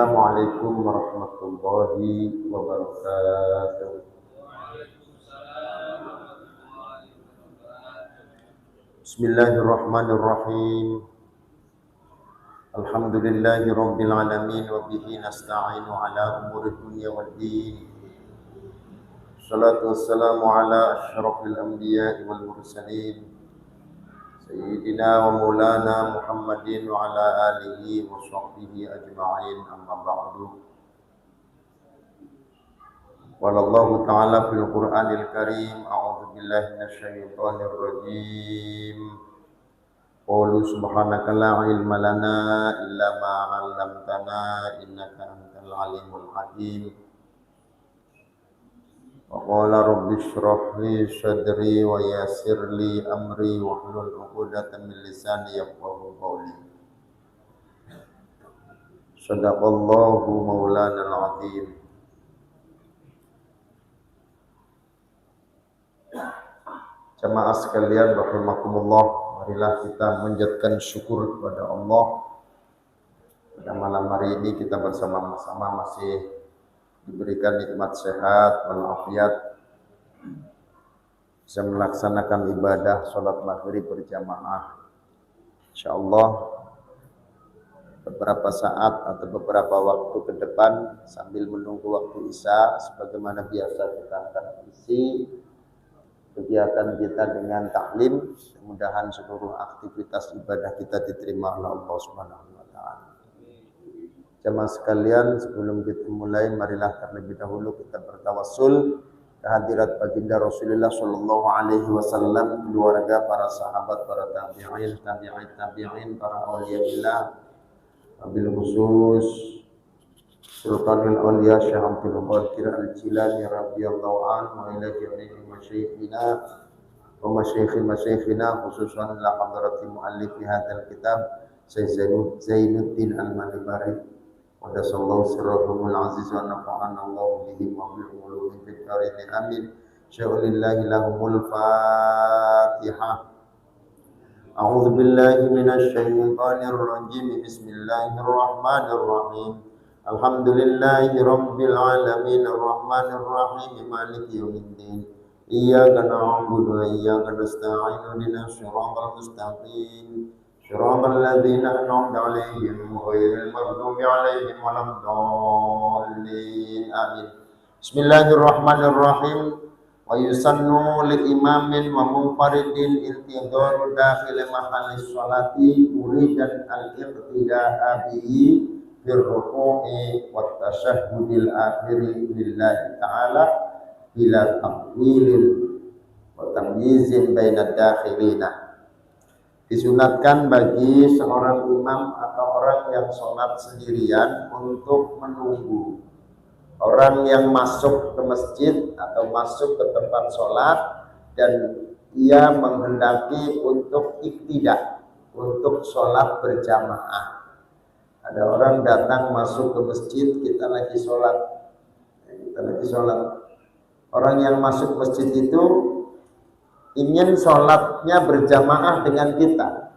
Assalamualaikum warahmatullahi wabarakatuh. Bismillahirrahmanirrahim. Alhamdulillahi rabbil alamin wa bihi nasta'inu ala umuri dunya waddin. Salatu wassalamu ala asyrafil anbiya'i wal mursalin Sayyidina wa maulana Muhammadin wa ala alihi wa sahbihi ajma'in, amma ba'du. Wallahu ta'ala fil Qur'anil Karim, a'udzu billahi minasyaitonir rajim. Qulu subhanaka la ilma lana illa ma 'allamtana innaka antal alimul hakim. Wa qala rabbi shrah li sadri wa yassir li amri wahlul 'uqdatam min lisani yafqahu qawli. Shadaqallahu maulana al-'azim. Jamaah sekalian rahimakumullah, marilah kita menjadikan syukur kepada Allah. Pada malam hari ini kita bersama-sama masih diberikan nikmat sehat walafiat, bisa melaksanakan ibadah sholat maghrib berjamaah. Insyaallah beberapa saat atau beberapa waktu ke depan sambil menunggu waktu isya, sebagaimana biasa kita akan isi kegiatan kita dengan taklim. Mudah-mudahan seluruh aktivitas ibadah kita diterima oleh Allah Subhanahu wa taala. Jamaah sekalian, sebelum kita mulai, marilah terlebih dahulu kita bertawassul kehadirat baginda Rasulullah sallallahu alaihi wasallam, keluarga, para sahabat, para tabi'in, para auliyaillah, wabil khusus Sultanul Auliya Syekh Abdul Qadir Al-Jilani radhiyallahu anhu wa ila jami'i masyayikhina wa masyayikhina khususan la hadrati muallif hadzal kitab Syekh Zainuddin Al-Manibari wa sallallahu sirrahul aziz wa nafa'ana Allah bihi wa bil ulumi fid darin amin. Syaulillahi lahumul Fatihah. A'udzu billahi minasy syaithanir rajim. Bismillahirrahmanirrahim. Alhamdulillahi rabbil alamin arrahmanir rahim maliki yaumiddin. Iyyaka na'budu wa iyyaka nasta'in ihdinas siratal mustaqim siratal ladzina an'amta 'alaihim ghairil maghdubi 'alaihim waladdallin. Amin. Bismillahirrahmanirrahim. Wa yusannu li imamin wa munfaridin intidharu dakhil mahallis sholati uridan al-iqtida'a bihi birruku'i wat tasyahhudil akhiri lillahi ta'ala bila taqwilin wa tamyizin bainad dakhilina. Disunatkan bagi seorang imam atau orang yang sholat sendirian untuk menunggu orang yang masuk ke masjid atau masuk ke tempat sholat dan ia menghendaki untuk iktidak, untuk sholat berjamaah. Ada orang datang masuk ke masjid, kita lagi sholat. Orang yang masuk masjid itu ingin sholatnya berjamaah dengan kita.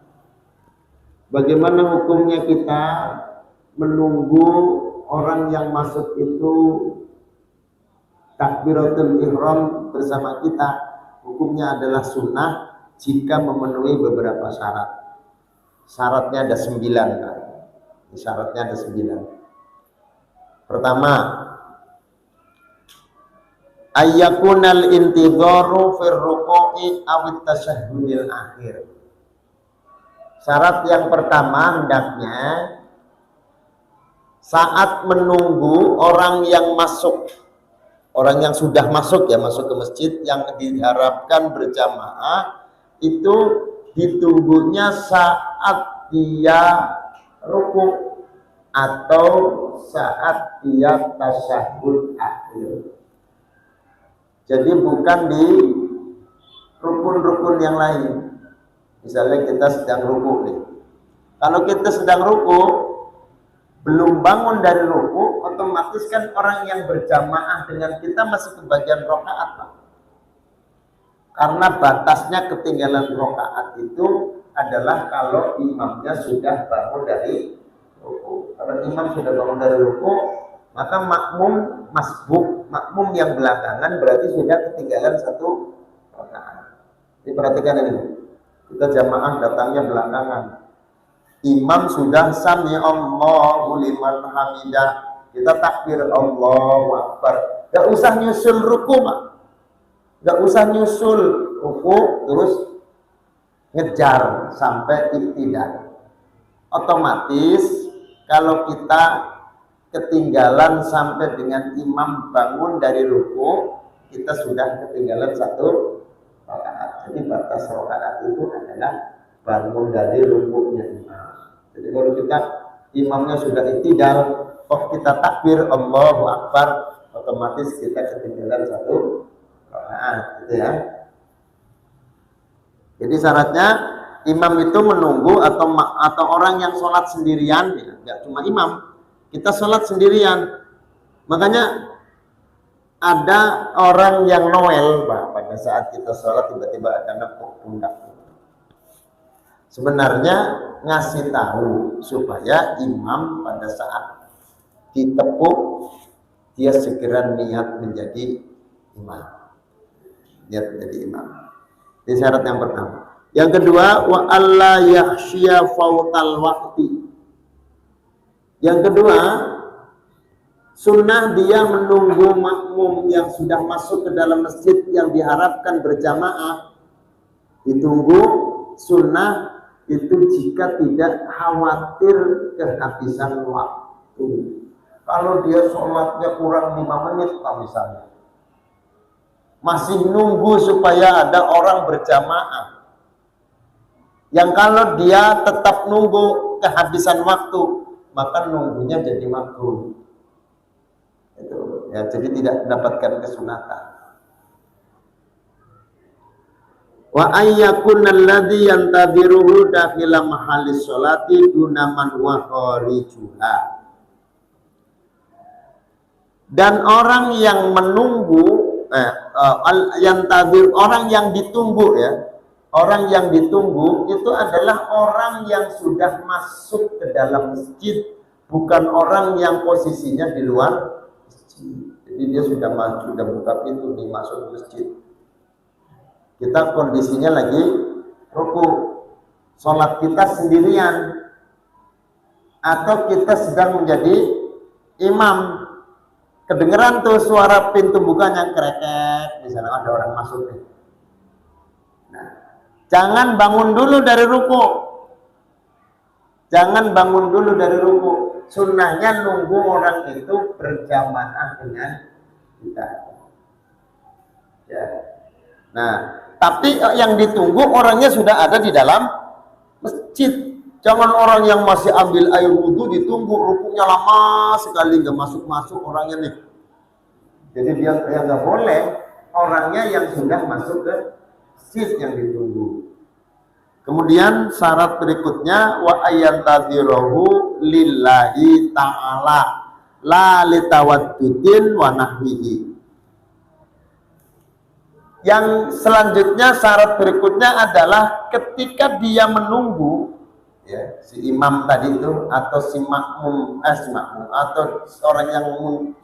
Bagaimana hukumnya kita menunggu orang yang masuk itu takbiratul ihram bersama kita? Hukumnya adalah sunnah jika memenuhi beberapa syarat. Syaratnya ada 9 kan? Syaratnya ada 9. Pertama, ayyakunal intidharu fir ruku'i awit tasyahhudil akhir. Syarat yang pertama hendaknya saat menunggu orang yang masuk, orang yang sudah masuk ya, masuk ke masjid yang diharapkan berjamaah, itu ditunggunya saat dia rukuk atau saat dia tasyahud akhir. Jadi bukan di rukun-rukun yang lain. Misalnya kita sedang rukuk nih. Kalau kita sedang rukuk, belum bangun dari rukuk, otomatis kan orang yang berjamaah dengan kita masih kebagian rakaat, Pak. Karena batasnya ketinggalan rakaat itu adalah kalau imamnya sudah bangun dari rukuk. Kalau imam sudah bangun dari ruku, maka makmum masbuk, makmum yang belakangan berarti sudah ketinggalan satu rakaat. Diperhatikan ini, kita jamaah datangnya belakangan. Imam sudah sami Allahu liman hamidah, kita takbir Allahu akbar. Gak usah nyusul ruku, Pak. Gak usah nyusul ruku terus ngejar sampai iktidal. Otomatis kalau kita ketinggalan sampai dengan imam bangun dari ruku, kita sudah ketinggalan satu rakaat. Jadi batas rakaat itu adalah bangun dari rukunya imam. Jadi kalau kita imamnya sudah iktidal, kita takbir Allahu akbar, otomatis kita ketinggalan satu rakaat, gitu ya. Jadi syaratnya imam itu menunggu atau orang yang sholat sendirian, ya, nggak cuma imam, kita sholat sendirian. Makanya ada orang yang noel, Pak, pada saat kita sholat tiba-tiba ada nepuk pundak. Sebenarnya ngasih tahu supaya imam pada saat ditepuk dia segera niat menjadi imam. Niat menjadi imam. Ini syarat yang pertama. Yang kedua, wa alla yakhshiya fautal waqti. Yang kedua, sunnah dia menunggu makmum yang sudah masuk ke dalam masjid yang diharapkan berjamaah. Ditunggu sunnah itu jika tidak khawatir kehabisan waktu. Kalau dia sholatnya kurang 5 menit misalnya, masih nunggu supaya ada orang berjamaah, yang kalau dia tetap nunggu kehabisan waktu, maka nunggunya jadi makruh. Itu ya, jadi tidak mendapatkan kesunatan. Wa ayyakuna alladhi yantadiruhu dakhila mahallis sholati duna man wa kharijuha. Dan orang yang menunggu orang yang ditunggu, ya, orang yang ditunggu itu adalah orang yang sudah masuk ke dalam masjid, bukan orang yang posisinya di luar masjid. Jadi dia sudah buka pintu nih masuk masjid. Kita kondisinya lagi ruku, sholat kita sendirian, atau kita sedang menjadi imam, kedengeran tuh suara pintu bukanya kreket, misalnya ada orang masuk nih. Nah, jangan bangun dulu dari ruku, jangan bangun dulu dari ruku. Sunnahnya nunggu orang itu berjamaah dengan kita. Ya. Nah, tapi yang ditunggu orangnya sudah ada di dalam masjid. Jangan orang yang masih ambil air wudhu ditunggu, rukunya lama sekali nggak masuk orangnya nih. Jadi dia nggak boleh, orangnya yang sudah masuk ke masjid yang ditunggu. Kemudian syarat berikutnya wa ayyantadhirahu lillahi ta'ala la litawaddudin wa nahwihi. Yang selanjutnya syarat berikutnya adalah ketika dia menunggu, ya, si imam tadi itu atau si makmum atau orang yang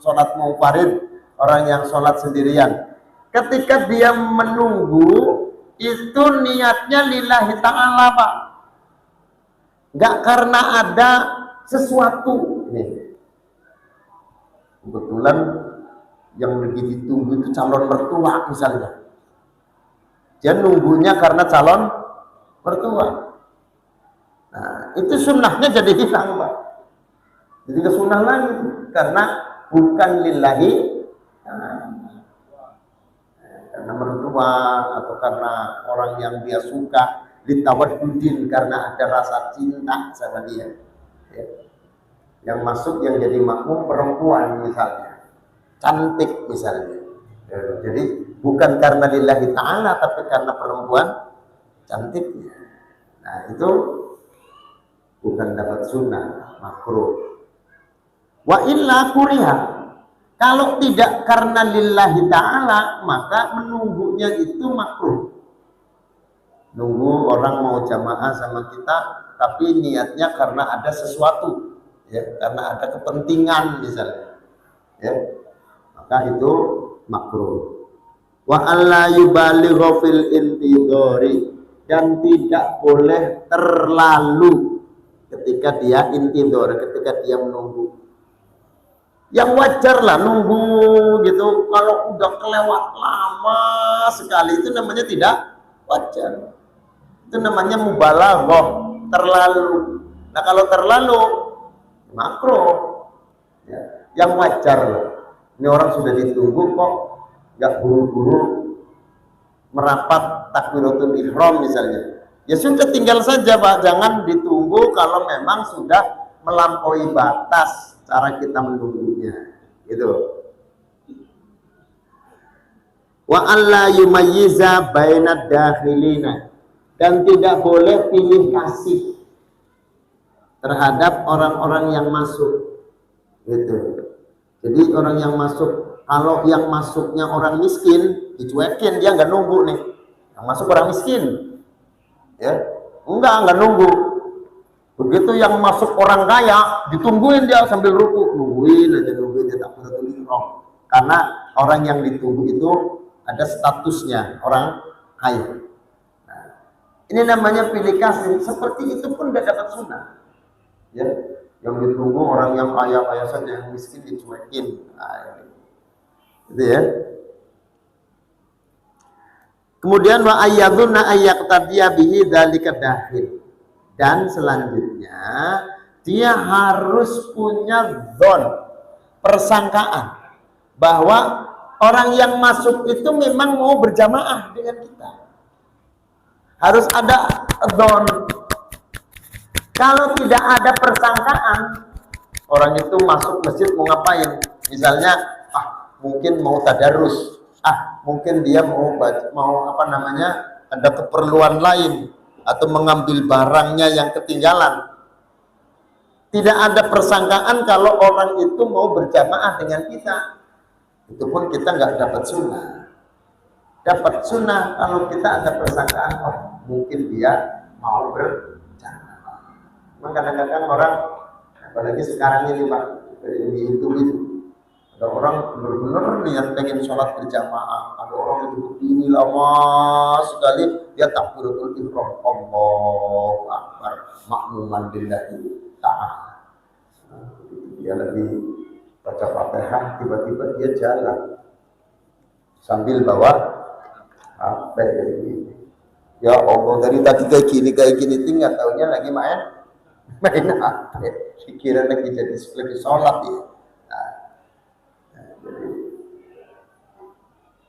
sholat munfarid, orang yang sholat sendirian, ketika dia menunggu itu niatnya lillahi ta'ala, Pak, nggak karena ada sesuatu. Nih, kebetulan yang lagi ditunggu itu calon mertua misalnya, dia nunggunya karena calon mertua. Nah, itu sunnahnya jadi hilang, Pak. Jadi ke sunnah lagi karena bukan lillahi, karena mertua atau karena orang yang dia suka, litawaddudin karena ada rasa cinta sama dia. Ya. Yang masuk yang jadi makmum perempuan misalnya, cantik misalnya. Ya, jadi bukan karena lillahi ta'ala tapi karena perempuan cantiknya. Nah, itu bukan dapat sunnah, makruh. Wa illa kuriha. Kalau tidak karena lillahi ta'ala, maka menunggunya itu makruh. Nunggu orang mau jamaah sama kita, tapi niatnya karena ada sesuatu. ya, karena ada kepentingan misalnya, ya, maka itu makruh. Wa alla yubaligha fil intidhari, dan tidak boleh terlalu ketika dia intidhar, ketika dia menunggu. Yang wajar lah nunggu gitu, kalau udah kelewat lama sekali itu namanya tidak wajar. Itu namanya mubalaghah, terlalu. Nah kalau terlalu makruh, ya, yang wajar lah. Ini orang sudah ditunggu kok nggak buru-buru merapat takbiratul ihram misalnya. Ya sudah tinggal saja Pak, jangan ditunggu kalau memang sudah melampaui batas cara kita menunggunya, gitu. Wa alla yumayyiza bainad dakhilina, dan tidak boleh pilih kasih terhadap orang-orang yang masuk, gitu. Jadi orang yang masuk, kalau yang masuknya orang miskin dicuekin, dia nggak nunggu nih. Yang masuk orang miskin, ya nggak nunggu. Begitu yang masuk orang kaya, ditungguin dia sambil ruku, nungguin dia takbiratul ihram. Karena orang yang ditunggu itu ada statusnya orang kaya. Nah, ini namanya pilih kasih. Seperti itu pun tidak dapat sunnah. Ya, yang ditunggu orang yang kaya saja, yang miskin dicuekin. Nah, itu ya. Kemudian wa ayyadunna ayyaqtadiya bihi dzalika dahil. Dan selanjutnya dia harus punya dzon, persangkaan bahwa orang yang masuk itu memang mau berjamaah dengan kita. Harus ada dzon. Kalau tidak ada persangkaan, orang itu masuk masjid mau ngapain? Misalnya, mungkin mau tadarus, mungkin dia mau ada keperluan lain, atau mengambil barangnya yang ketinggalan. Tidak ada persangkaan kalau orang itu mau berjamaah dengan kita. Itu pun kita nggak dapat sunnah. Dapat sunnah kalau kita ada persangkaan, mungkin dia mau berjamaah. Memang kadang-kadang orang, apalagi sekarang ini Pak, di YouTube itu, ada orang benar-benar niat pengen sholat berjamaah. Ada orang itu begini lama sekali, dia takbiratul ihram, Allahu akbar, makmuman billahi ta'ala. Dia lagi baca Fatihah, tiba-tiba dia jalan sambil bawa HP ini. Ya Allah, dari tadi kayak gini tinggal taunya lagi main HP. Pikiran lagi jadi sholat ya.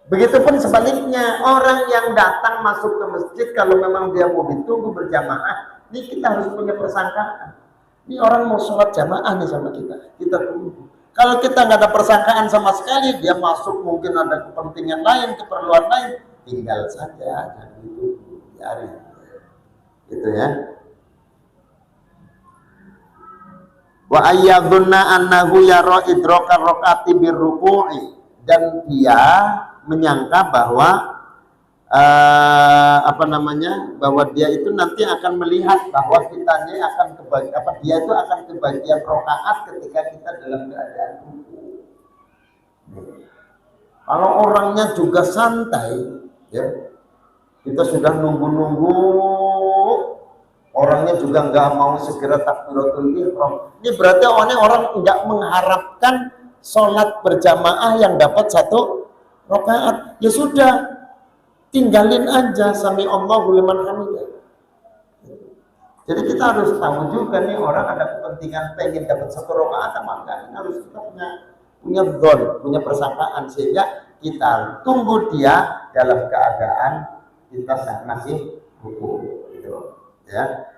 Begitupun sebaliknya, orang yang datang masuk ke masjid kalau memang dia mau ditunggu berjamaah, ini kita harus punya persangkaan. Ini orang mau sholat jamaah nih sama kita tunggu. Kalau kita nggak ada persangkaan sama sekali, dia masuk mungkin ada kepentingan lain, keperluan lain, tinggal saja, jangan ditunggu, biarin. Gitu ya. Wa ayyadunna annahu yara idrakar rakaati birruku'i, dan dia menyangka bahwa bahwa dia itu nanti akan melihat bahwa dia itu akan kebagian rakaat ketika kita dalam keadaan ruku. Kalau orangnya juga santai, ya, kita sudah nunggu, orangnya juga nggak mau segera takbiratul ihram. Ini berarti orang nggak mengharapkan sholat berjamaah yang dapat satu rakaat. Ya sudah, tinggalin aja sami Allahu liman hamidah. Jadi kita harus tahu juga nih, orang ada kepentingan pengen dapat satu rakaat apa enggak. Ini harus kita punya dzon, punya persangkaan, sehingga kita tunggu dia dalam keadaan kita masih ruku, gitu ya.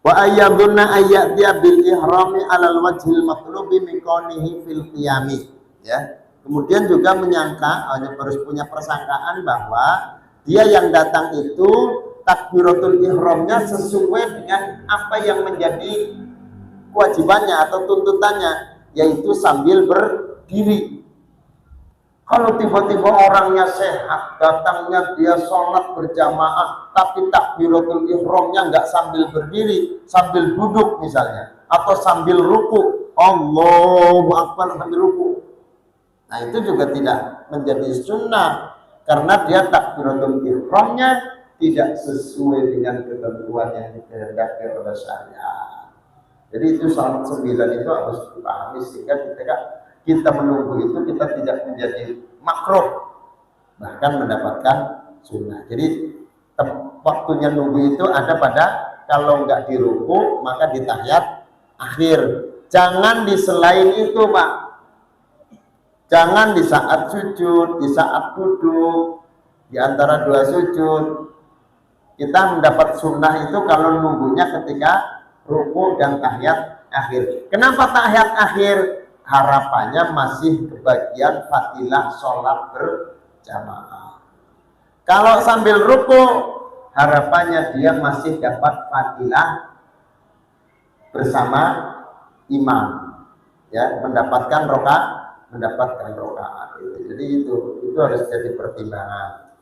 Wa ayyadunna ayyatiya bil ihrami alal wajhil matlubi min kaunihi fil qiyami, ya. Kemudian juga menyangka, harus punya persangkaan bahwa dia yang datang itu takbiratul ihramnya sesuai dengan apa yang menjadi kewajibannya atau tuntutannya, yaitu sambil berdiri. Kalau tiba-tiba orangnya sehat, datangnya dia sholat berjamaah, tapi takbiratul ihramnya nggak sambil berdiri, sambil duduk misalnya, atau sambil ruku, Allahu Akbar sambil ruku. Nah itu juga tidak menjadi sunnah karena dia takbiratul ihramnya tidak sesuai dengan ketentuan yang dikehendaki oleh syariat. Jadi itu salat 9 itu harus dipahami sehingga ketika kita menunggu itu kita tidak menjadi makruh, bahkan mendapatkan sunnah. Jadi waktunya nunggu itu ada pada kalau nggak di ruku maka di tahiyat akhir. Jangan di selain itu, Pak. Jangan di saat sujud, di saat duduk, di antara dua sujud. Kita mendapat sunnah itu kalau nunggunya ketika ruku dan tahiyat akhir. Kenapa tahiyat akhir? Harapannya masih kebagian fadilah sholat berjamaah. Kalau sambil ruku, harapannya dia masih dapat fadilah bersama imam, ya, mendapatkan rokaat. Jadi itu harus jadi pertimbangan.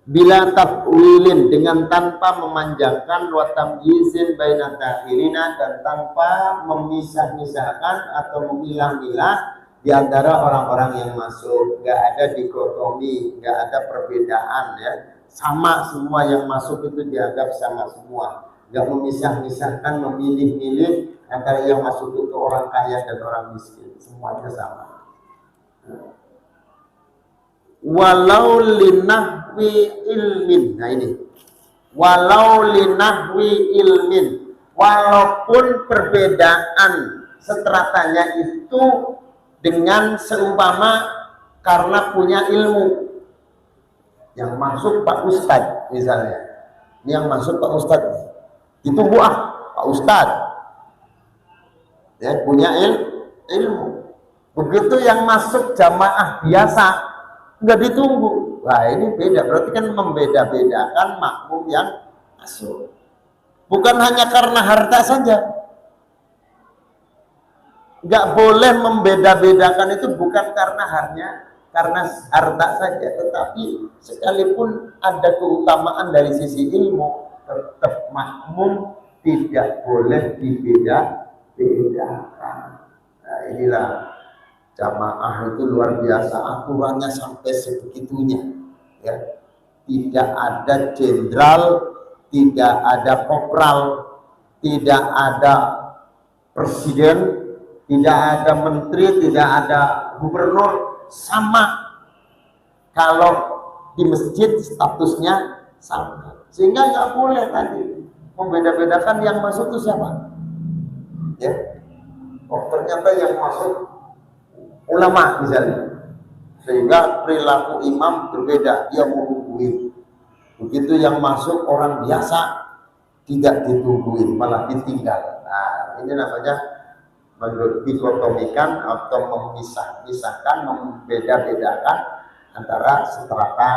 Bila tafwilin, dengan tanpa memanjangkan, wa tamyizin baina takhirina, dan tanpa memisah-misahkan atau memilah-milah di antara orang-orang yang masuk. Nggak ada dikotomi, nggak ada perbedaan, ya. Sama semua yang masuk itu dianggap sama semua. Nggak memisah-misahkan, memilih-milih antara yang masuk itu orang kaya dan orang miskin. Semuanya sama. Walau linahwi ilmin. Nah ini, walau linahwi ilmin, walaupun perbedaan stratanya itu dengan seumpama karena punya ilmu. Yang masuk Pak Ustadz misalnya, ini yang masuk Pak Ustadz, itu Pak Ustadz, ya, punya ilmu. Begitu yang masuk jamaah biasa, nggak ditunggu. Wah ini beda, berarti kan membeda-bedakan makmum yang masuk. Bukan hanya karena harta saja. Nggak boleh membeda-bedakan itu bukan karena harta saja, tetapi sekalipun ada keutamaan dari sisi ilmu, tetap makmum tidak boleh dibeda-bedakan. Nah inilah jamaah itu luar biasa, aturannya sampai sebegitunya, ya. Tidak ada jenderal, tidak ada kopral, tidak ada presiden, tidak ada menteri, tidak ada gubernur, sama. Kalau di masjid statusnya sama, sehingga nggak boleh tadi membeda-bedakan yang masuk itu siapa, ya. Oh ternyata yang masuk ulama misalnya, sehingga perilaku imam berbeda, dia mau nungguin. Begitu yang masuk orang biasa tidak ditungguin, malah ditinggal. Nah ini namanya dikotomikan atau memisah-misahkan, membeda-bedakan antara strata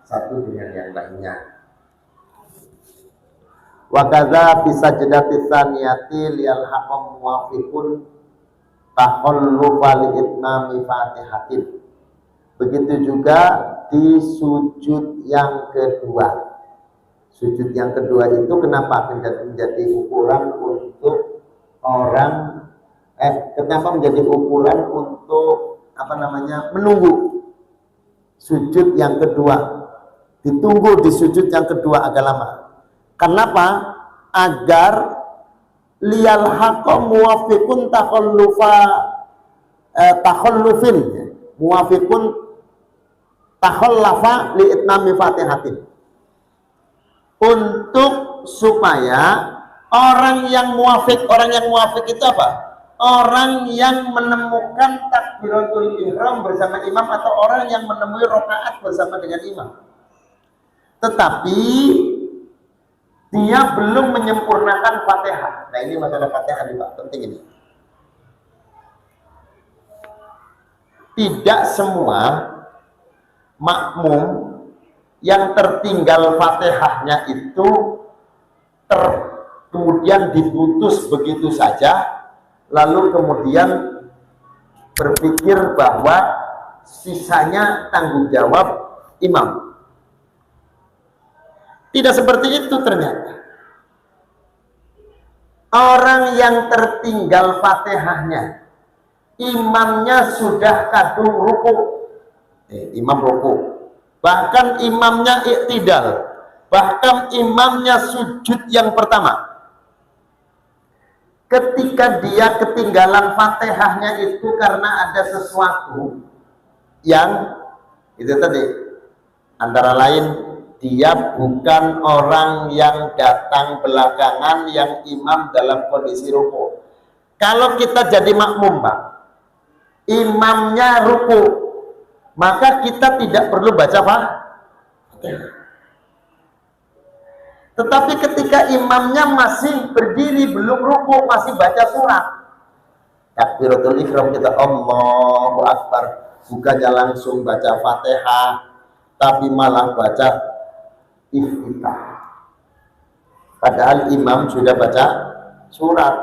satu dengan yang lainnya. Wa kadza fi sajdati tsaniyati lil haqqam muwafiqun takhallufal itmami fatihatin. Begitu juga di sujud yang kedua. Sujud yang kedua itu kenapa menjadi ukuran untuk orang kenapa menjadi ukuran untuk menunggu sujud yang kedua. Ditunggu di sujud yang kedua agak lama. Kenapa? Agar liyal haqqo muwafiqun takhallufin, muwafiqun takhallafa li itmami fatihatin, untuk supaya orang yang muwafiq itu apa? Orang yang menemukan takbiratul ihram bersama imam, atau orang yang menemui rakaat bersama dengan imam, tetapi dia belum menyempurnakan Fatihah. Nah ini masalah Fatihah nih Pak, penting ini. Tidak semua makmum yang tertinggal Fatihahnya itu kemudian diputus begitu saja, lalu kemudian berpikir bahwa sisanya tanggung jawab imam. Tidak seperti itu ternyata. Orang yang tertinggal Fatihahnya, imamnya sudah kadung ruku, imam ruku, bahkan imamnya iktidal, bahkan imamnya sujud yang pertama. Ketika dia ketinggalan Fatihahnya itu karena ada sesuatu yang itu tadi, antara lain dia bukan orang yang datang belakangan yang imam dalam kondisi ruku. Kalau kita jadi makmum, Pak, imamnya ruku, maka kita tidak perlu baca Fatihah. Tetapi ketika imamnya masih berdiri, belum ruku, masih baca surat, takbiratul ihram, kita Allahu Akbar, bukannya langsung baca Fatihah, tapi malah baca iftitah. Padahal imam sudah baca surat,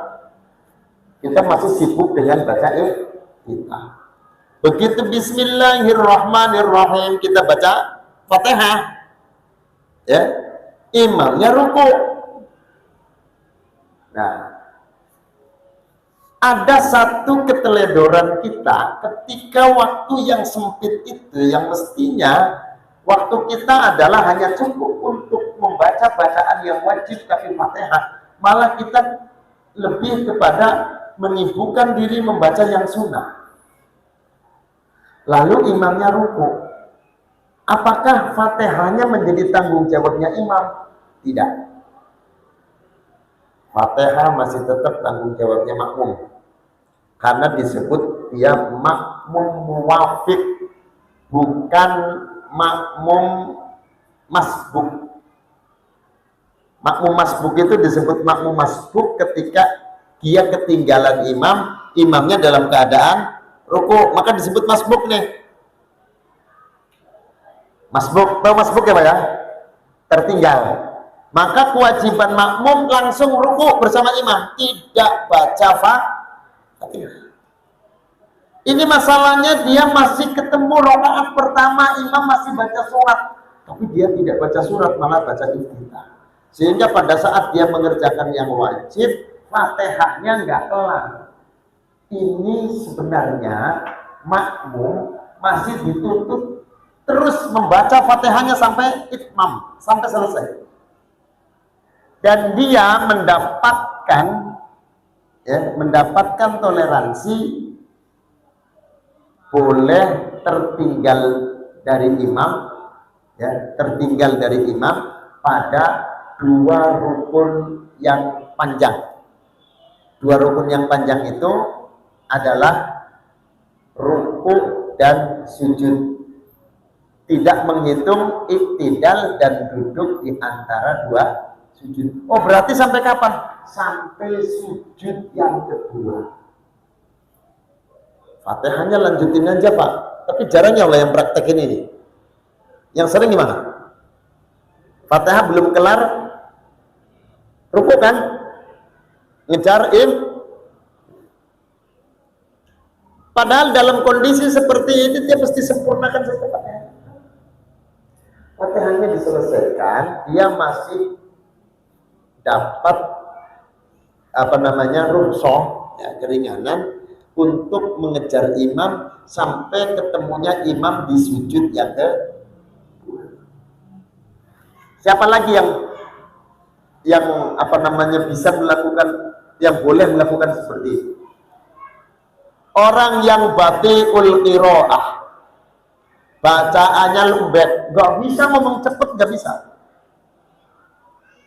kita masih sibuk dengan baca iftitah. Begitu Bismillahirrahmanirrahim kita baca Fatihah, ya, imamnya ruku. Nah, ada satu keteledoran kita ketika waktu yang sempit itu, yang mestinya waktu kita adalah hanya cukup untuk membaca bacaan yang wajib tapi Fatihah, malah kita lebih kepada menyibukkan diri membaca yang sunnah. Lalu imamnya ruku, apakah Fatihahnya menjadi tanggung jawabnya imam? Tidak. Fatihah masih tetap tanggung jawabnya makmum, karena disebut dia makmum muwafiq, bukan makmum masbuk. Makmum masbuk itu disebut makmum masbuk ketika dia ketinggalan imam, imamnya dalam keadaan ruku, maka disebut masbuk nih. Masbuk, tahu masbuk ya Pak ya? Tertinggal. Maka kewajiban makmum langsung ruku bersama imam, tidak baca Fatihah. Ini masalahnya dia masih ketemu rakaat pertama, imam masih baca surat, tapi dia tidak baca surat, malah baca iftitah. Sehingga pada saat dia mengerjakan yang wajib, Fatihahnya nggak kelar. Ini sebenarnya makmum masih dituntut terus membaca Fatihahnya sampai itmam, sampai selesai. Dan dia mendapatkan toleransi boleh tertinggal dari imam, ya, tertinggal dari imam pada dua rukun yang panjang. Dua rukun yang panjang itu adalah ruku dan sujud, tidak menghitung iktidal dan duduk di antara dua sujud. Oh, berarti sampai kapan? Sampai sujud yang kedua. Fatihahnya lanjutin aja Pak, tapi jarang ya yang praktekin ini. Yang sering gimana? Fatihah belum kelar, ruku kan, ngejar padahal dalam kondisi seperti ini dia mesti sempurnakan secepatnya. Fatihahnya diselesaikan, dia masih dapat rukhsah, ya, keringanan untuk mengejar imam sampai ketemunya imam di sujud yang kedua. Siapa lagi yang bisa melakukan, yang boleh melakukan seperti itu? Orang yang batiul qiraah, bacaannya lembek, nggak bisa ngomong cepet, nggak bisa.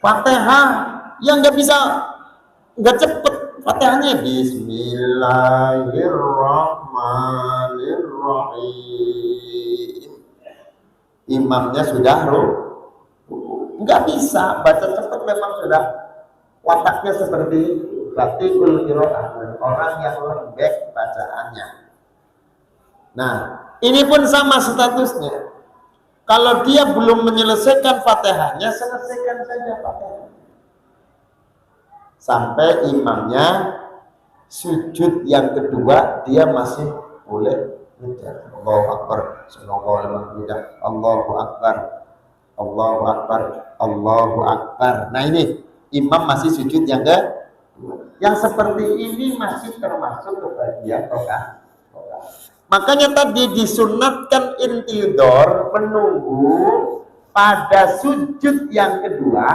Fatihah yang nggak bisa, nggak cepet. Fatihahnya Bismillahirrahmanirrahim, imamnya sudah nggak bisa baca cepat, memang sudah wataknya seperti batiul qiraah, orang yang lembek bacaannya. Nah, ini pun sama statusnya. Kalau dia belum menyelesaikan Fatihahnya, selesaikan saja Fatihah sampai imamnya sujud yang kedua, dia masih boleh ngejar. Allahu Akbar, Allahu Akbar, Allahu Akbar, Allahu Akbar. Nah ini imam masih sujud yang kedua, Yang seperti ini masih termasuk kebahagiaan rokaat. Makanya tadi disunatkan intidor, menunggu pada sujud yang kedua,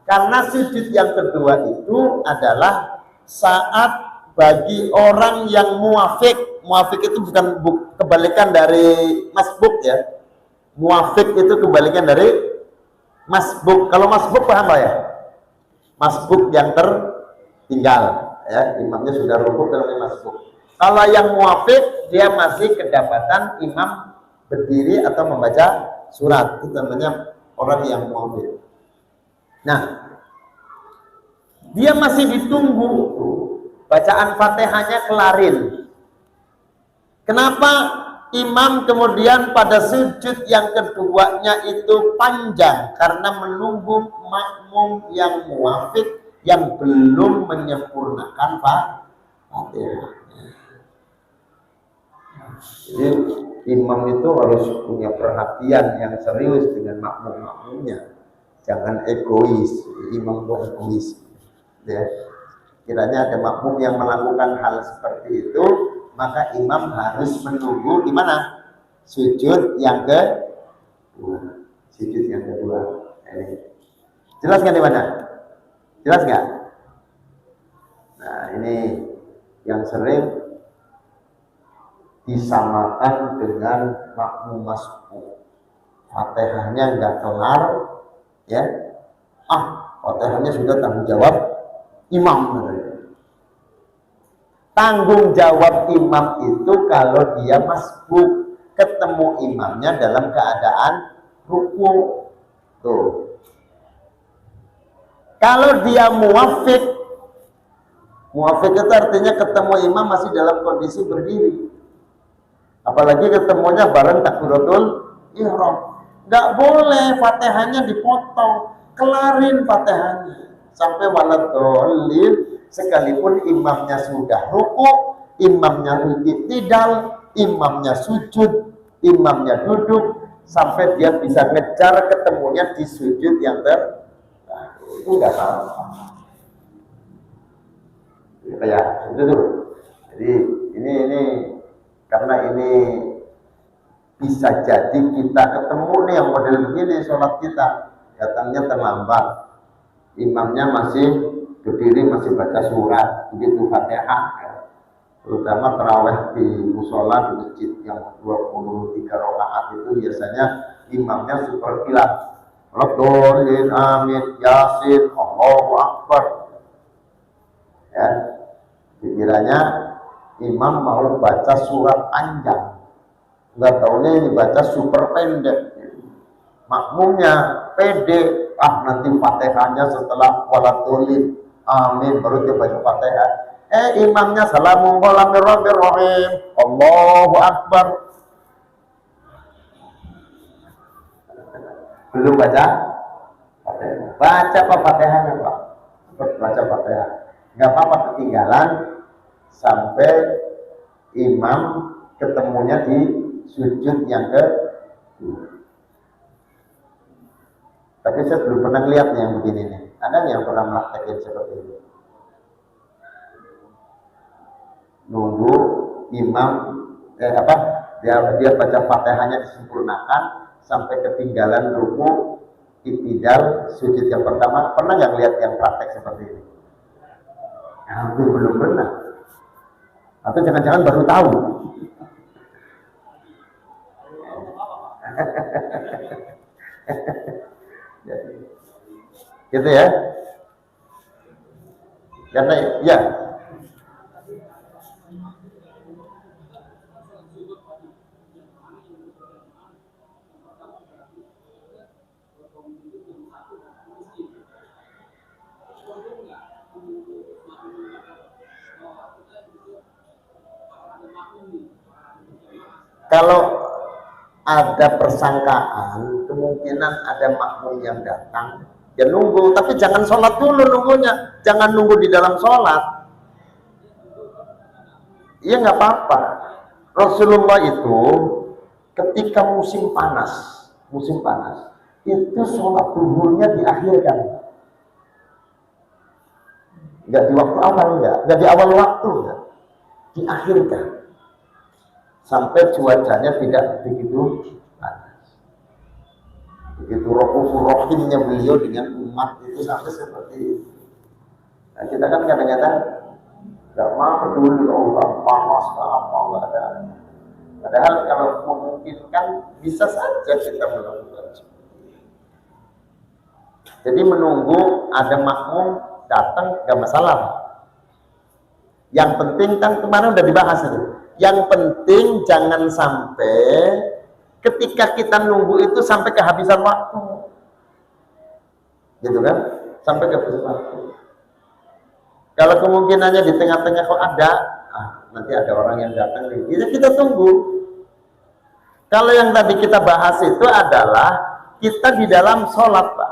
karena sujud yang kedua itu adalah saat bagi orang yang muafik. Muafik itu bukan kebalikan dari masbuk ya. Muafik itu kebalikan dari masbuk. Kalau masbuk paham Pak ya? Masbuk yang tertinggal ya, imamnya sudah rukuk dalam masbuk. Kalau yang muafik dia masih kedapatan imam berdiri atau membaca surat, itu namanya orang yang muafik. Nah, dia masih ditunggu bacaan Fatihahnya kelarin. Kenapa imam kemudian pada sujud yang keduanya itu panjang? Karena menunggu makmum yang muafik yang belum menyempurnakan Fatihah. Jadi imam itu harus punya perhatian yang serius dengan makmum-makmumnya. Jangan egois, imam itu egois. Ya. Kiranya ada makmum yang melakukan hal seperti itu, maka imam harus menunggu di mana? Sujud yang kedua. Sujud yang kedua. Ini. Jelas nggak di mana? Jelas nggak? Nah ini yang sering disamakan dengan makmum masbuk. Fatihahnya nggak kelar, ya. Fatihahnya sudah tanggung jawab imam. Tanggung jawab imam itu kalau dia masbuk, ketemu imamnya dalam keadaan ruku. Tuh. Kalau dia muafik itu artinya ketemu imam masih dalam kondisi berdiri. Apalagi ketemunya bareng takbiratul ihram. Nggak boleh Fatihahnya dipotong, kelarin Fatihahnya sampai waladhdallin, sekalipun imamnya sudah rukuk, imamnya i'tidal, imamnya sujud, imamnya duduk, sampai dia bisa ngejar ketemunya di sujud yang itu nggak salah. Ya, itu tuh. Jadi ini karena ini bisa jadi kita ketemu nih yang model begini sholat kita, datangnya terlambat, imamnya masih berdiri, masih baca surat, begitu Fatihah ya. Terutama tarawih di musola di masjid yang 23 rakaat itu biasanya imamnya super kilat, Rabbul amin, Yasin, Allahu Akbar ya. Dikiranya imam mau baca surat panjang, nggak taunya ini baca super pendek. Makmumnya pede, nanti Fatihahnya setelah waladhdallin amin baru dia baca Fatihah. Imamnya Bismillahirrahmanirrahim, Allahu Akbar, belum baca Fatihah. Baca apa Fatihahnya Pak? Baca Fatihah. Nggak apa-apa ketinggalan sampai imam ketemunya di sujud yang kedua. Tapi saya belum pernah lihat yang begini nih. Ada yang pernah melakukan seperti ini? Nunggu imam dia baca Fatihahnya disempurnakan sampai ketinggalan ruku, i'tidal, sujud yang pertama. Pernah nggak lihat yang praktek seperti ini? Hampir belum pernah. Atau jangan-jangan baru tahu. Gitu ya. Karena ya. Kalau ada persangkaan, kemungkinan ada makmum yang datang, ya nunggu, tapi jangan sholat dulu nunggunya, jangan nunggu di dalam sholat. Iya nggak apa-apa. Rasulullah itu ketika musim panas itu sholat zuhurnya diakhirkan. Enggak di waktu awal, enggak di awal waktu, enggak. Diakhirkan. Sampai cuacanya tidak begitu panas. Begitu rohimnya beliau dengan umat itu sampai seperti itu. Nah, kita kan kadang-kadang enggak mau peduli orang panas apa enggak ada. Padahal kalau memungkinkan bisa saja kita melakukan. Jadi menunggu ada makmum datang gak masalah. Yang penting kan kemarin udah dibahas itu. Yang penting jangan sampai ketika kita nunggu itu sampai kehabisan waktu. Gitu kan? Sampai kehabisan waktu. Kalau kemungkinannya di tengah-tengah kok ada, nanti ada orang yang datang nih. Kita tunggu. Kalau yang tadi kita bahas itu adalah kita di dalam sholat, Pak.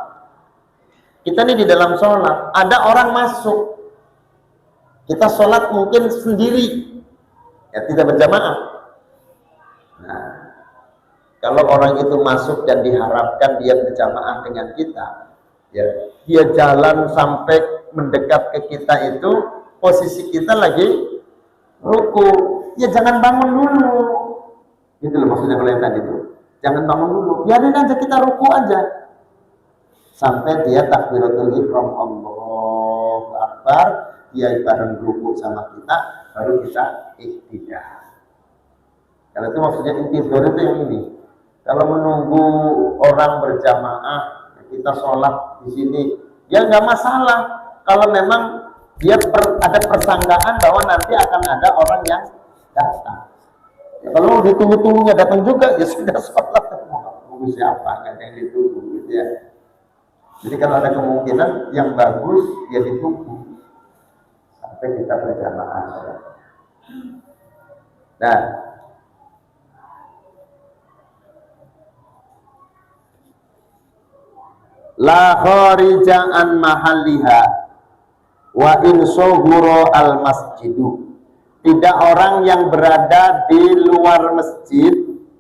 Kita nih di dalam sholat, ada orang masuk. Kita sholat mungkin sendiri, ya tidak berjamaah. Nah, kalau orang itu masuk dan diharapkan dia berjamaah dengan kita, ya dia jalan sampai mendekat ke kita itu, posisi kita lagi ruku, ya jangan bangun dulu. Gitu loh maksudnya kalau yang tadi itu. Jangan bangun dulu, biarin aja kita ruku aja. Sampai dia takbiratul ihram, Allahu Akbar, dia bareng ruku sama kita, baru kita iktidal. Kalau itu maksudnya intidor itu yang ini. Kalau menunggu orang berjamaah, kita sholat di sini, ya nggak masalah. Kalau memang dia ada persangkaan bahwa nanti akan ada orang yang datang. Ya, kalau ditunggu-tunggu nggak datang juga, ya sudah sholat. Tunggu siapa? Kan yang ditunggu, gitu ya. Jadi kalau ada kemungkinan yang bagus, ya ditunggu sampai kita berjamaah. Nah, la kharija an mahalliha wa in sughura al masjidu. Tidak orang yang berada di luar masjid,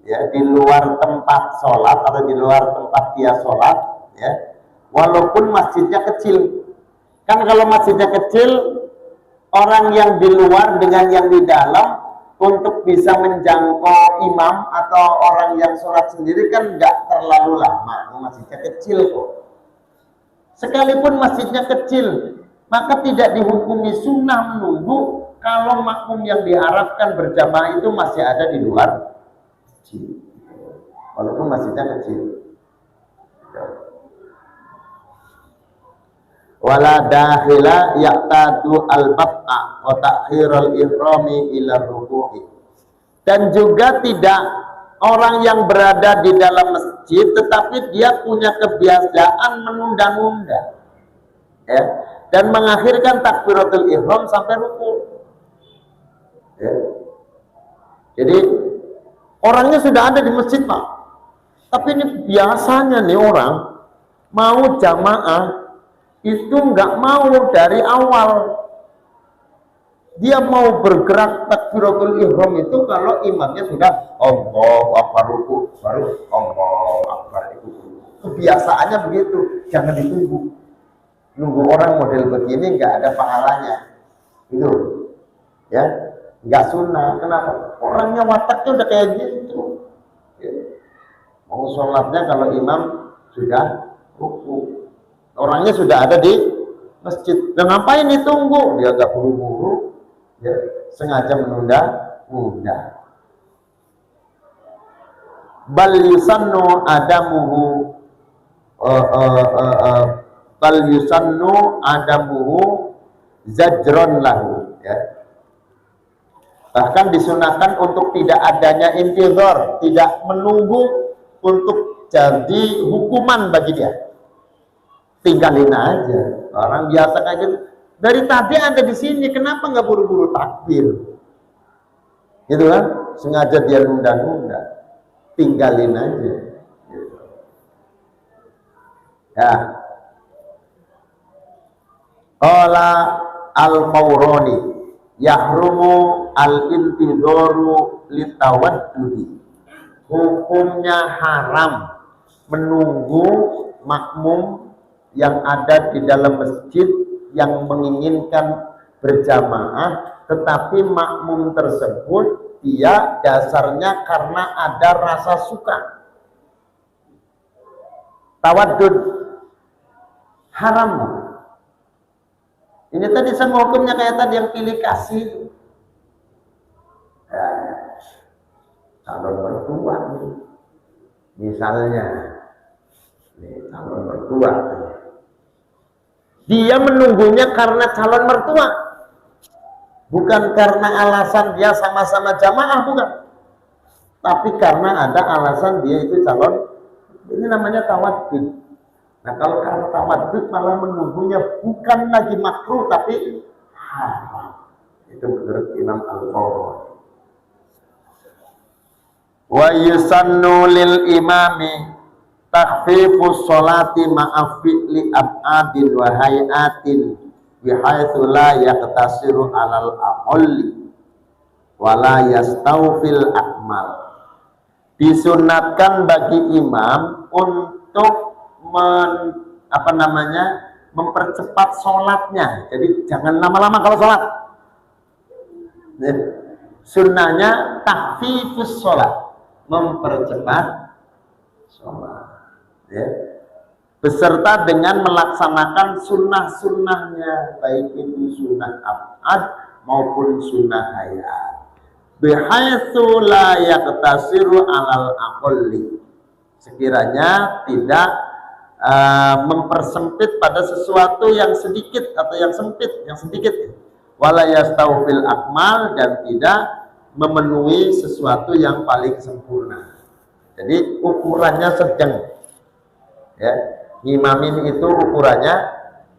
ya, di luar tempat sholat atau di luar tempat dia sholat, ya, walaupun masjidnya kecil. Kan kalau masjidnya kecil, orang yang di luar dengan yang di dalam untuk bisa menjangkau imam atau orang yang sholat sendiri kan nggak terlalu lama. Masjidnya kecil kok. Sekalipun masjidnya kecil, maka tidak dihukumi sunnah menunggu kalau makmum yang diharapkan berjamaah itu masih ada di luar masjid, walaupun masjidnya kecil. Wala dakhila ya'tadu al-bat'a wa ta'khirul ihrami ila ruku'i. Dan juga tidak orang yang berada di dalam masjid tetapi dia punya kebiasaan menunda-nunda, ya, dan mengakhirkan takbiratul ihram sampai ruku. Ya. Jadi orangnya sudah ada di masjid, Pak, tapi ini biasanya nih orang mau jamaah itu nggak mau dari awal. Dia mau bergerak takbiratul ihram itu kalau imamnya sudah Allahu Akbar ruku, baru Allahu Akbar itu. Kebiasaannya begitu, jangan ditunggu. Nunggu orang model begini nggak ada pahalanya, gitu, ya, nggak sunnah. Kenapa? Orangnya wataknya udah kayak gitu. Ya. Mau sholatnya kalau imam sudah ruku, orangnya sudah ada di masjid. Dan ngapain ditunggu? Dia nggak buru-buru. Ya, sengaja menunda. Bal yusannu adamuhu bal yusannu adamuhu zajron lahu, ya. Bahkan disunahkan untuk tidak adanya intizar, tidak menunggu untuk jadi hukuman bagi dia. Tinggalin aja. Orang biasa kayak gitu. Dari tadi ada di sini, kenapa nggak buru-buru takbir? Gitu kan? Sengaja dia nunda-nunda. Tinggalin aja. Gitu. Ya. Qala al-Fawrani yahrumu al-intidharu litawaddudi. Hukumnya haram menunggu makmum yang ada di dalam masjid yang menginginkan berjamaah, tetapi makmum tersebut dia dasarnya karena ada rasa suka, tawaddud, haram. Ini tadi sama hukumnya kayak tadi yang pilih kasih. Calon mertua nih, misalnya, calon mertua, dia menunggunya karena calon mertua, bukan karena alasan dia sama-sama jamaah, bukan, tapi karena ada alasan dia itu calon. Ini namanya tawaddud. Nah, kalau karena tawaddud malah menunggunya bukan lagi makruh tapi haram. Itu menurut Imam Al-Qurtubi. Wa yusannu lil imami takhfifus sholati ma'a fi'li ab'adin wa hayatin bihaitsu la yaqtasiru 'alal aqalli wa la yastawfil akmal. Disunatkan bagi imam untuk mempercepat sholatnya. Jadi jangan lama-lama kalau sholat. Sunnahnya takhfifus sholat, mempercepat sholat, ya, beserta dengan melaksanakan sunnah-sunnahnya, baik itu sunnah ab'ad maupun sunnah hayat, bihaitsu la yaqtasiru 'alal aqalli, sekiranya tidak mempersempit pada sesuatu yang sedikit atau yang sempit, yang sedikit, wala yastawfil akmal, dan tidak memenuhi sesuatu yang paling sempurna. Jadi ukurannya sedang, ya, ngimamin itu ukurannya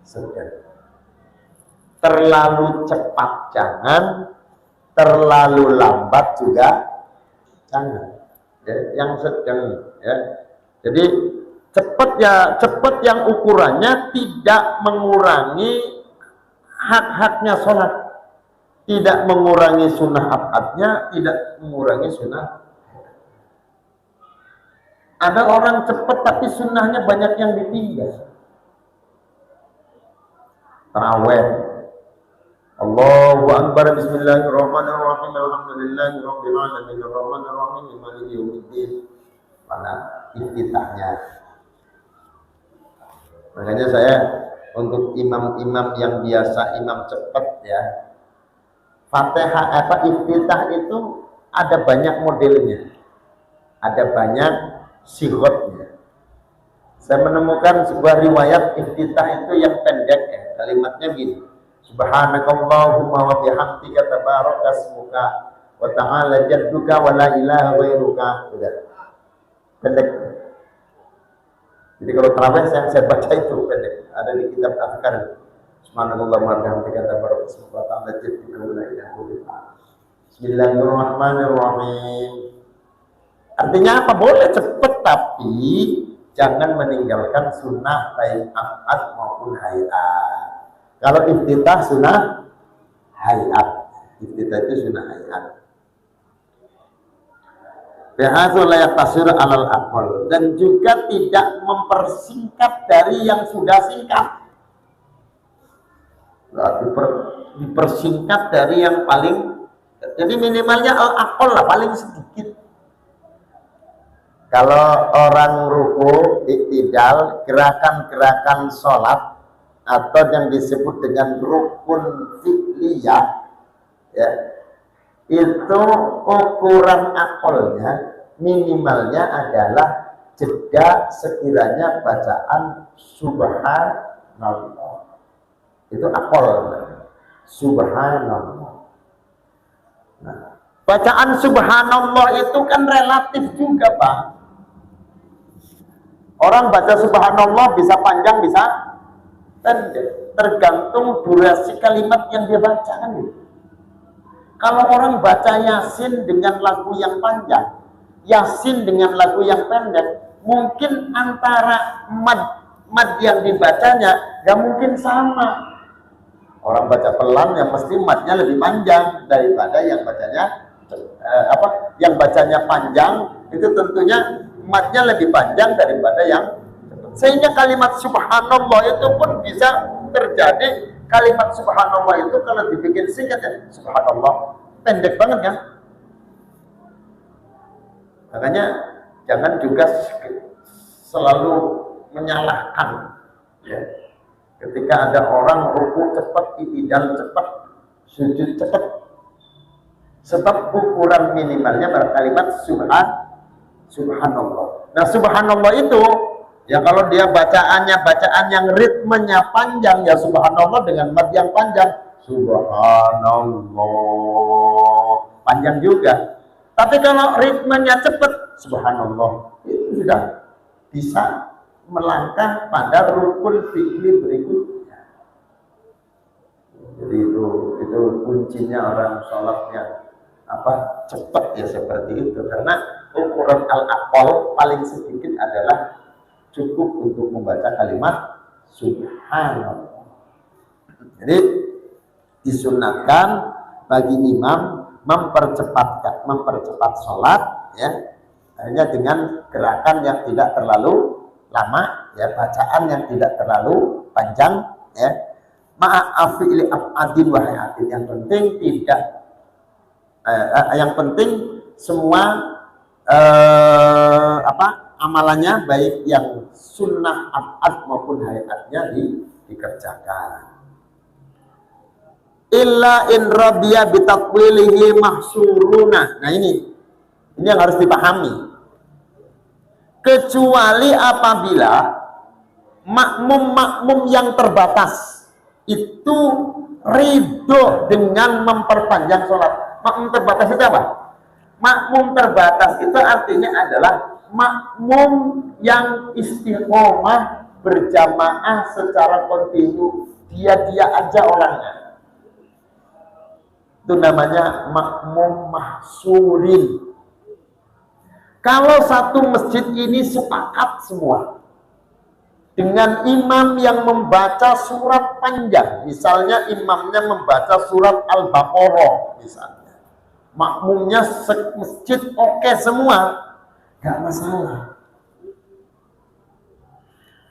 sedang, terlalu cepat jangan, terlalu lambat juga jangan, ya, yang sedang, ya. Jadi cepat yang ukurannya tidak mengurangi hak-haknya sholat, tidak mengurangi sunnah abadnya, tidak mengurangi sunnah. Ada orang cepat tapi sunnahnya banyak yang ditinggal. Tarawih, Allahu Akbar, Bismillahirrahmanirrahim, Alhamdulillahirabbil alamin, Arrahmanirrahim, Maliki yaumiddin. Mana iftitahnya? Makanya saya untuk imam-imam yang biasa imam cepat, ya, Fatihah iftitah itu ada banyak modelnya, ada banyak sighotnya. Saya menemukan sebuah riwayat iftitah itu yang pendek, ya, kalimatnya gini: Subhanakallahumma wa bihamdika tabaraka ismuka wa ta'ala jadduka wa la ilaha ghairuka. Udah, pendek. Jadi kalau tarawih saya baca itu pendek, ada di kitab Azkar. Subhanallahumma wa bihamdika tabaraka ismuka wa ta'ala jadduka wa la ilaha ghairuka. Bismillahirrahmanirrahim. Artinya apa? Boleh cepat, tapi jangan meninggalkan sunnah baik abad maupun hayat. Kalau iftitah sunnah hayat, iftitah itu sunnah hayat. Bihaitsu la yaqtasir 'alal aqal, dan juga tidak mempersingkat dari yang sudah singkat. Dipersingkat dari yang paling, jadi minimalnya al-aqal lah, paling sedikit. Kalau orang ruku, iktidal, gerakan-gerakan sholat atau yang disebut dengan rukun fi'liyah, ya, itu ukuran akolnya minimalnya adalah jeda sekiranya bacaan subhanallah. Itu akol, subhanallah. Nah, bacaan subhanallah itu kan relatif juga, Pak. Orang baca subhanallah bisa panjang, bisa pendek, tergantung durasi kalimat yang dia baca, kan gitu. Kalau orang baca Yasin dengan lagu yang panjang, Yasin dengan lagu yang pendek, mungkin antara mad yang dibacanya gak mungkin sama. Orang baca pelan yang mesti madnya lebih panjang daripada yang bacanya yang bacanya panjang, itu tentunya madnya lebih panjang daripada yang cepat. Sehingga kalimat subhanallah itu pun bisa terjadi Kalimat subhanallah itu kalau dibikin singkat ya, subhanallah, pendek banget kan? Makanya jangan juga selalu menyalahkan ya. Ketika ada orang ruku cepat, i'tidal cepat, sujud cepat. Sebab ukuran minimalnya berkalimat subhanallah. Nah, subhanallah itu ya kalau dia bacaan yang ritmenya panjang ya subhanallah dengan mad yang panjang. Subhanallah. Panjang juga. Tapi kalau ritmenya cepat, subhanallah, itu sudah bisa melangkah pada rukun fi'li berikutnya. Jadi itu kuncinya orang sholatnya cepat ya seperti itu, karena ukuran al-aqal paling sedikit adalah cukup untuk membaca kalimat subhanallah. Jadi disunahkan bagi imam mempercepat sholat ya, hanya dengan gerakan yang tidak terlalu lama ya, bacaan yang tidak terlalu panjang ya, ma'afili af'adin wa hayatin. Yang penting semua amalannya baik yang sunnah af'ad maupun hayatnya dikerjakan. Illa in radiya bitakwilihi mahsuruna. Nah ini yang harus dipahami. Kecuali apabila makmum yang terbatas itu ridho dengan memperpanjang sholat. Makmum terbatas itu apa? Makmum terbatas itu artinya adalah makmum yang istiqomah berjamaah secara kontinu, dia aja orangnya. Itu namanya makmum mahsurin. Kalau satu masjid ini sepakat semua dengan imam yang membaca surat panjang, misalnya imamnya membaca surat Al-Baqarah misalnya, makmumnya masjid oke semua, gak masalah.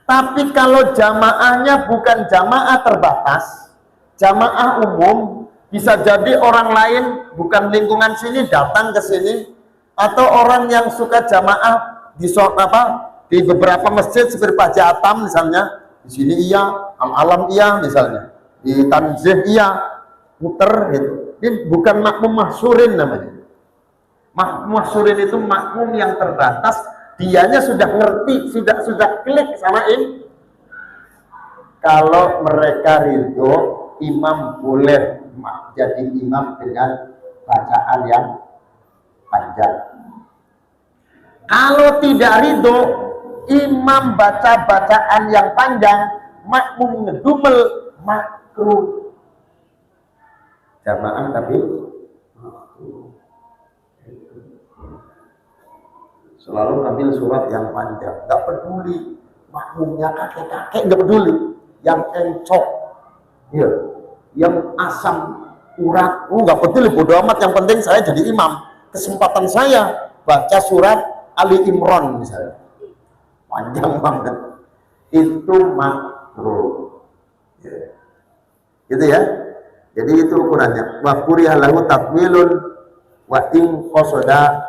Tapi kalau jamaahnya bukan jamaah terbatas, jamaah umum, bisa jadi orang lain bukan lingkungan sini datang ke sini, atau orang yang suka jamaah di beberapa masjid seperti Pak Jatam misalnya, di sini iya, Al-Alam iya misalnya, di Tanzih iya, muter gitu. Ini bukan makmum mahsurin namanya. Makmum mahsurin itu makmum yang terbatas, dianya sudah ngerti, sudah klik sama ini. Kalau mereka ridho, imam boleh jadi imam dengan bacaan yang panjang. Kalau tidak ridho, imam baca bacaan yang panjang, makmum ngedumel, makruh. Jamaah tapi selalu ngambil surat yang panjang, gak peduli makmumnya kakek-kakek, gak peduli, yang encok ya, yang asam urat, gak peduli, bodo amat, yang penting saya jadi imam, kesempatan saya baca surat Ali Imran misalnya, panjang banget, itu makruh ya. Gitu ya. Jadi itu ukurannya. Wa kuriha lahu tatwilun wa in qasada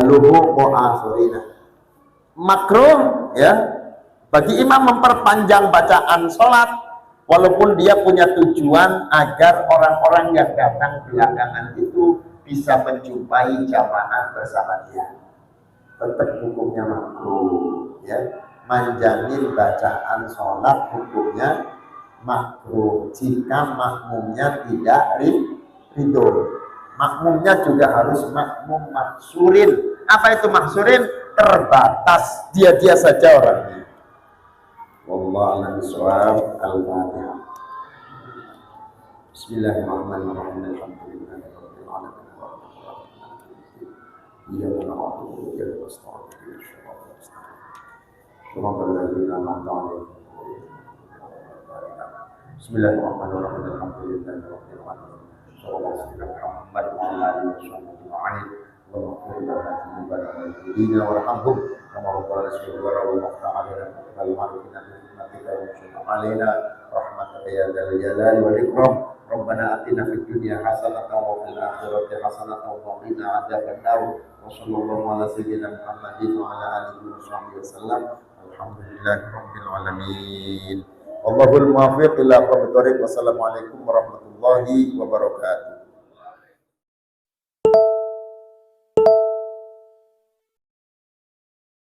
luhu akhirina. Makruh ya bagi imam memperpanjang bacaan sholat walaupun dia punya tujuan agar orang-orang yang datang belakangan itu bisa menjumpai jamaah bersama dia. Tetap hukumnya makruh ya. Manjangin bacaan sholat hukumnya makruh jika makmumnya tidak ridho. Makmumnya juga harus makmum mahsurin. Apa itu mahsurin? Terbatas, dia saja orangnya. Wallahu a'lam bishawab. Al-Fatihah. Bismillahirrahmanirrahim. Alhamdulillahirabbil alamin. Iyyaka na'budu wa iyyaka nasta'in. Bismillahirrahmanirrahim. Alhamdulillahirabbil alamin. Sallallahu alaihi wa sallam. كما ربنا صغيرا ومقطع علينا المعروفين بحكمتك وانشر علينا رحمتك يا ذا الجلال والإكرام. ربنا آتنا في الدنيا حسنة وفي الآخرة حسنة وقنا عذاب النار. وصلى الله على سيدنا محمد وعلى آله وصحبه وسلم. الحمد لله رب العالمين. Wallahul muwaffiq ila aqwamit thoriq. Wassalamualaikum warahmatullahi wabarakatuh.